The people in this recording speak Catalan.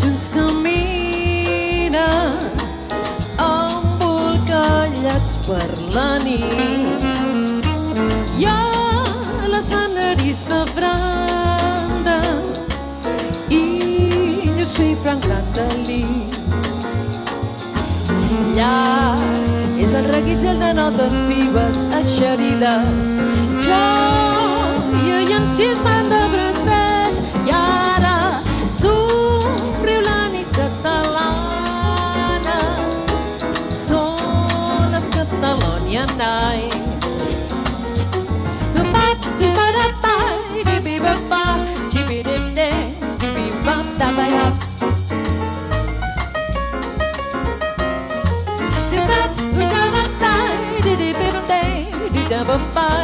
junts caminen embolcallats per la nit. Ja l'escenari s'abranda i jo soy Frank Catalí. Allà és el reguitzell de notes vives eixerides, joia i encisment de bracet, i ara somriu la nit catalana. Són les Catalonian Nights. Bye.